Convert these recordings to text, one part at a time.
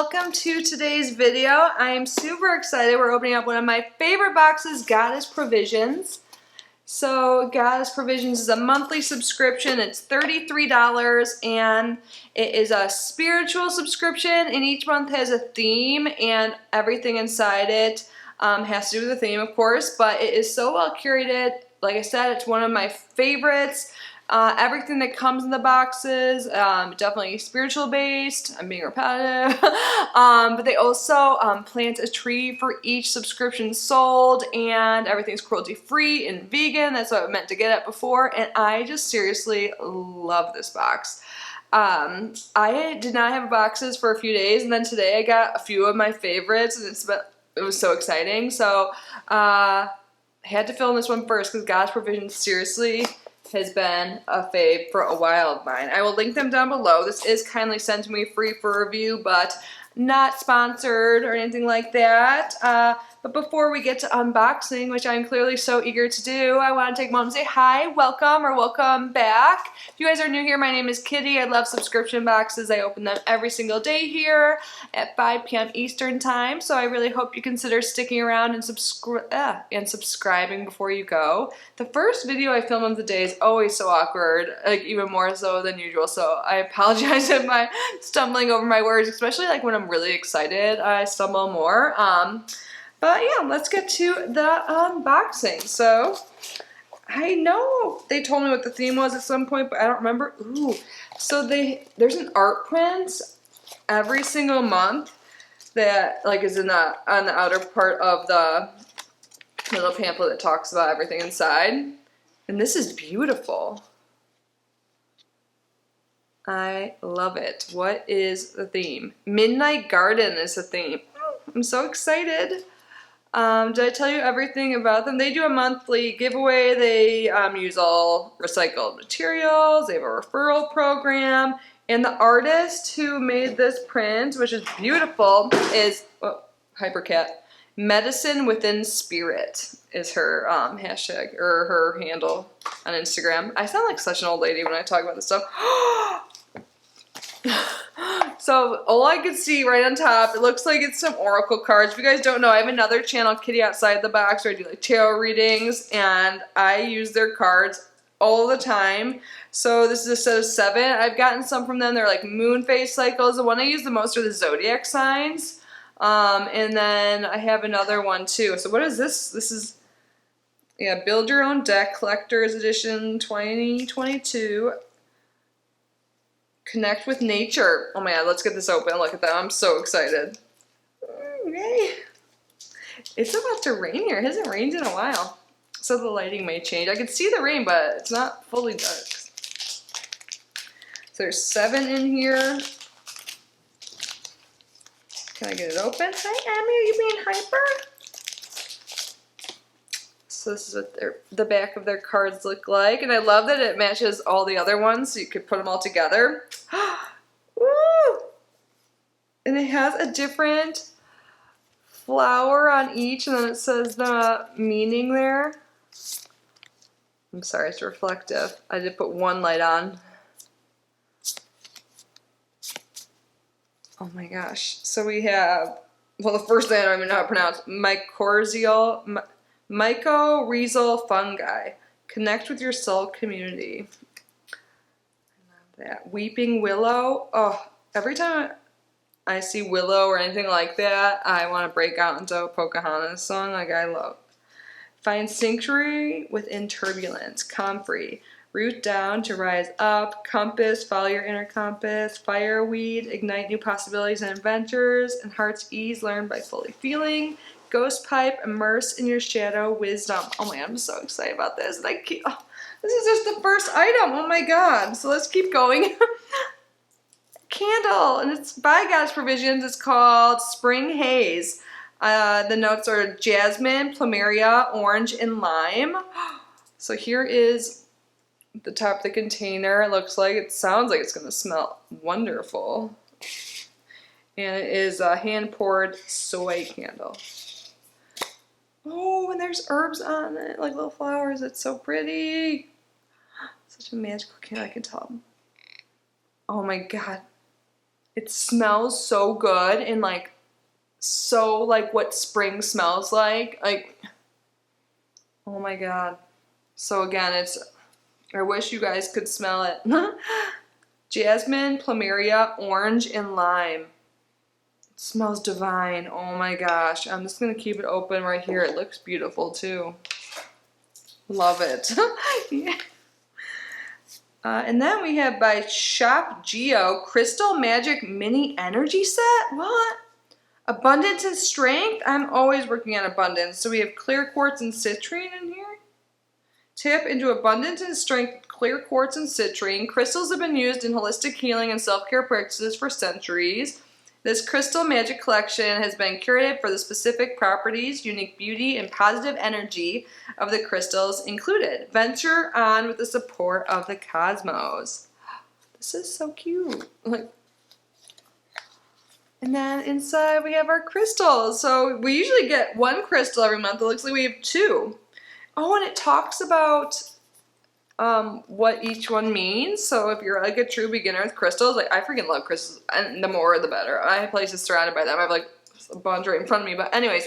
welcome to today's video. I am super excited. We're opening up one of my favorite boxes, Goddess Provisions. So Goddess Provisions is a monthly subscription. It's $33 and it is a spiritual subscription, and each month has a theme and everything inside it has to do with the theme, of course, but it is so well curated. Like I said, it's one of my favorites. Everything that comes in the boxes, definitely spiritual based. I'm being repetitive. But they also plant a tree for each subscription sold, and everything's cruelty free and vegan. That's what I meant to get at before, and I just seriously love this box. I did not have boxes for a few days, and then today I got a few of my favorites, and it was so exciting. So I had to film this one first because Goddess Provisions seriously has been a fave for a while of mine. I will link them down below. This is kindly sent to me free for review, but not sponsored or anything like that. But before we get to unboxing, which I'm clearly so eager to do, I want to take a moment to say hi, welcome, or welcome back. If you guys are new here, my name is Kitty. I love subscription boxes. I open them every single day here at 5 p.m. Eastern time, so I really hope you consider sticking around and subscribing before you go. The first video I film of the day is always so awkward, like even more so than usual, so I apologize if I'm stumbling over my words, especially like when I'm really excited, I stumble more. But yeah, let's get to the unboxing. So I know they told me what the theme was at some point, but I don't remember. Ooh, so there's an art print every single month that like is on the outer part of the little pamphlet that talks about everything inside. And this is beautiful. I love it. What is the theme? Midnight Garden is the theme. I'm so excited. Did I tell you everything about them? They do a monthly giveaway. They use all recycled materials. They have a referral program. And the artist who made this print, which is beautiful, is Hypercat. Medicine Within Spirit is her hashtag or her handle on Instagram. I sound like such an old lady when I talk about this stuff. So all I could see right on top, it looks like it's some oracle cards. If you guys don't know, I have another channel, Kitty Outside the Box, where I do like tarot readings, and I use their cards all the time. So this is a set of 7. I've gotten some from them. They're like moon phase cycles. The one I use the most are the zodiac signs. And then I have another one too. So what is this? This is, yeah, Build Your Own Deck Collector's Edition 2022. Connect with Nature. Oh my god, let's get this open. Look at that. I'm so excited. Okay. It's about to rain here. It hasn't rained in a while. So the lighting may change. I can see the rain, but it's not fully dark. So there's 7 in here. Can I get it open? Hi, Emmy. Are you being hyper? So this is what the back of their cards look like. And I love that it matches all the other ones, so you could put them all together. Woo! And it has a different flower on each, and then it says the meaning there. I'm sorry, it's reflective. I did put one light on. Oh my gosh. So we have, well, the first thing I don't even know how to pronounce, mycorrhizal fungi. Connect with your soul community. I love that. Weeping willow. Oh, every time I see willow or anything like that, I want to break out into a Pocahontas song like I love. Find sanctuary within turbulence. Comfrey. Root down to rise up. Compass. Follow your inner compass. Fireweed. Ignite new possibilities and adventures. And heart's ease. Learn by fully feeling. Ghost pipe, immerse in your shadow, wisdom. Oh my god, I'm so excited about this. And this is just the first item. Oh my god. So let's keep going. Candle, and it's by Goddess Provisions. It's called Spring Haze. The notes are jasmine, plumeria, orange, and lime. So here is the top of the container. It sounds like it's going to smell wonderful. And it is a hand-poured soy candle. Oh, and there's herbs on it, like little flowers. It's so pretty. Such a magical candle, I can tell. Oh my god. It smells so good and like so like what spring smells like. Like, oh my god. So again, I wish you guys could smell it. Jasmine, plumeria, orange, and lime. It smells divine. Oh my gosh. I'm just going to keep it open right here. It looks beautiful too. Love it. Yeah. And then we have by Shop Geo, Crystal Magic Mini Energy Set. What? Abundance and Strength? I'm always working on abundance. So we have clear quartz and citrine in here. Tap into abundance and strength with clear quartz and citrine. Crystals have been used in holistic healing and self-care practices for centuries. This crystal magic collection has been curated for the specific properties, unique beauty, and positive energy of the crystals included. Venture on with the support of the cosmos. This is so cute. And then inside we have our crystals. So we usually get one crystal every month. It looks like we have two. Oh, and it talks about what each one means. So if you're like a true beginner with crystals, like I freaking love crystals, and the more the better. I have places surrounded by them. I have like a bunch right in front of me. But anyways,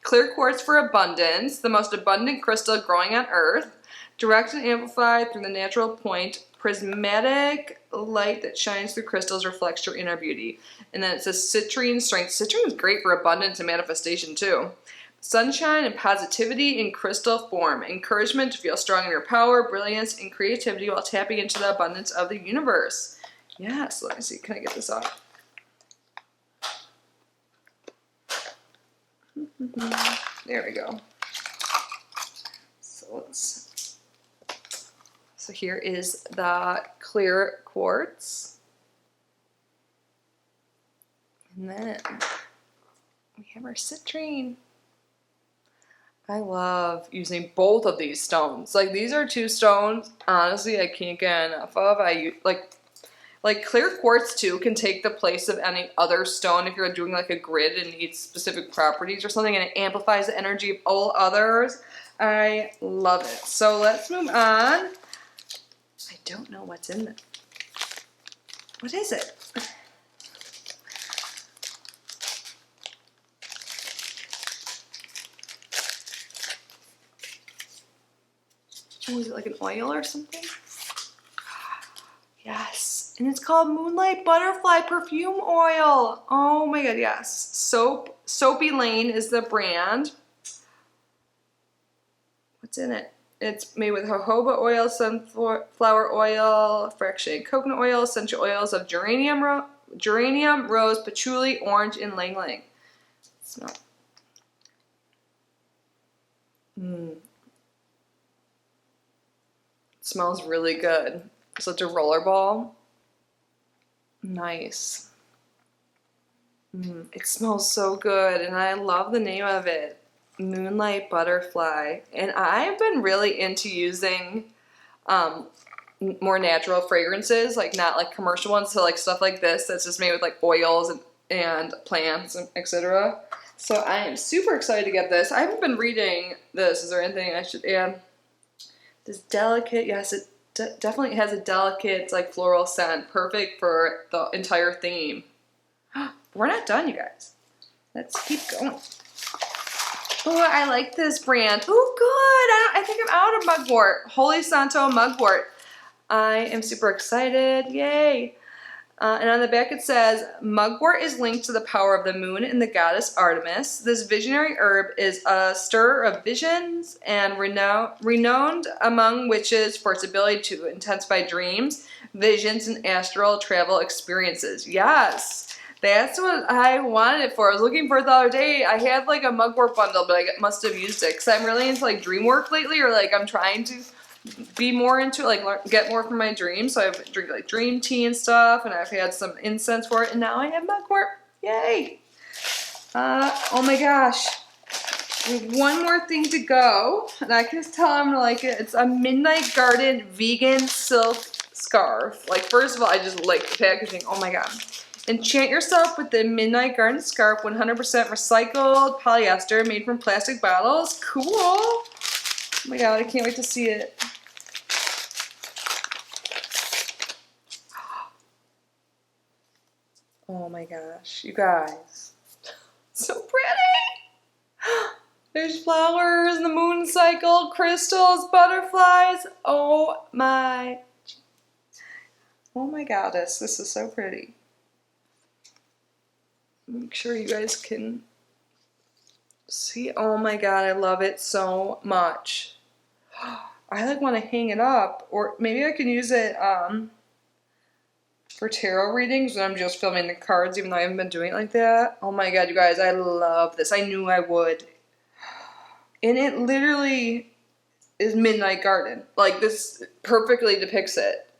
clear quartz for abundance, the most abundant crystal growing on Earth, direct and amplified through the natural point, prismatic light that shines through crystals reflects your inner beauty. And then it says citrine strength. Citrine is great for abundance and manifestation too. Sunshine and positivity in crystal form. Encouragement to feel strong in your power, brilliance, and creativity while tapping into the abundance of the universe. Yes, let me see. Can I get this off? There we go. So here is the clear quartz. And then we have our citrine. I love using both of these stones. Like these are two stones, honestly, I can't get enough of. I use, like clear quartz too can take the place of any other stone if you're doing like a grid and needs specific properties or something, and it amplifies the energy of all others. I love it. So let's move on. I don't know what's in it. What is it? Was it like an oil or something? Yes. And it's called Moonlight Butterfly Perfume Oil. Oh my god, yes. Soapy Lane is the brand. What's in it? It's made with jojoba oil, sunflower oil, fractionated coconut oil, essential oils of geranium, rose, patchouli, orange, and ylang ylang. Smell. Smells really good. Such a rollerball. Nice. It smells so good, and I love the name of it, Moonlight Butterfly. And I've been really into using more natural fragrances, like not like commercial ones, so like stuff like this that's just made with like oils and plants and etc. So I am super excited to get this. I haven't been reading this. Is there anything I should add? This delicate, yes, it definitely has a delicate, like floral scent, perfect for the entire theme. We're not done, you guys. Let's keep going. Oh, I like this brand. Oh, good. I think I'm out of Mugwort. Holy Santo Mugwort. I am super excited. Yay. And on the back it says, Mugwort is linked to the power of the moon and the goddess Artemis. This visionary herb is a stirrer of visions and renowned among witches for its ability to intensify dreams, visions, and astral travel experiences. Yes, that's what I wanted it for. I was looking for it the other day. I had like a Mugwort bundle, but I must have used it because I'm really into like dream work lately, or like I'm trying to be more into it, like get more from my dreams. So I've drink like dream tea and stuff, and I've had some incense for it, and now I have Mugwort. Yay! Oh my gosh. One more thing to go, and I can just tell I'm gonna like it. It's a Midnight Garden vegan silk scarf. Like, first of all, I just like the packaging. Oh my god. Enchant yourself with the Midnight Garden scarf, 100% recycled polyester, made from plastic bottles. Cool. Oh my god, I can't wait to see it. Oh my gosh, you guys. So pretty! There's flowers, the moon cycle, crystals, butterflies. Oh my goddess, this is so pretty. Make sure you guys can see. Oh my god, I love it so much. I like want to hang it up, or maybe I can use it for tarot readings when I'm just filming the cards, even though I haven't been doing it like that. Oh my god, you guys, I love this. I knew I would. And it literally is Midnight Garden. Like, this perfectly depicts it.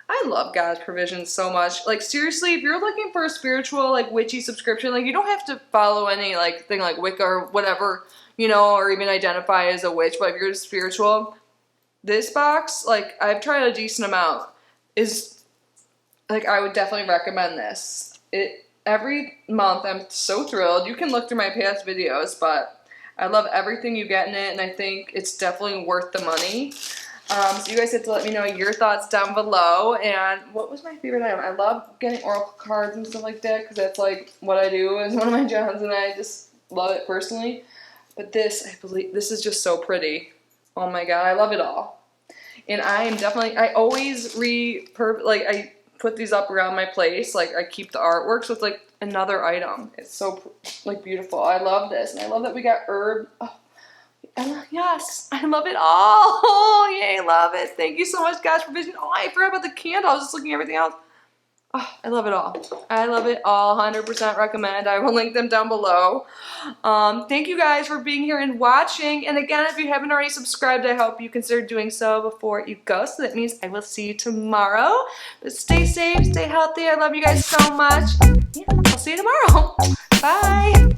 I love God's provision so much. Like, seriously, if you're looking for a spiritual, like, witchy subscription, like, you don't have to follow any, like, thing like Wicca or whatever, you know, or even identify as a witch, but if you're spiritual, this box, like, I've tried a decent amount, is, like, I would definitely recommend this. Every month, I'm so thrilled. You can look through my past videos, but I love everything you get in it, and I think it's definitely worth the money. So you guys have to let me know your thoughts down below. And what was my favorite item? I love getting oracle cards and stuff like that, because that's like what I do as one of my jobs, and I just love it personally. But this, I believe, this is just so pretty. Oh my god, I love it all. And I am definitely, I always I put these up around my place. Like, I keep the artwork, so it's like another item. It's so, like, beautiful. I love this. And I love that we got herb. Oh. Yes, I love it all. Oh, yay, love it. Thank you so much, God's provision. Oh, I forgot about the candle. I was just looking at everything else. Oh, I love it all. I love it all. 100% recommend. I will link them down below. Thank you guys for being here and watching. And again, if you haven't already subscribed, I hope you consider doing so before you go. So that means I will see you tomorrow. But stay safe, stay healthy. I love you guys so much. Yeah, I'll see you tomorrow. Bye.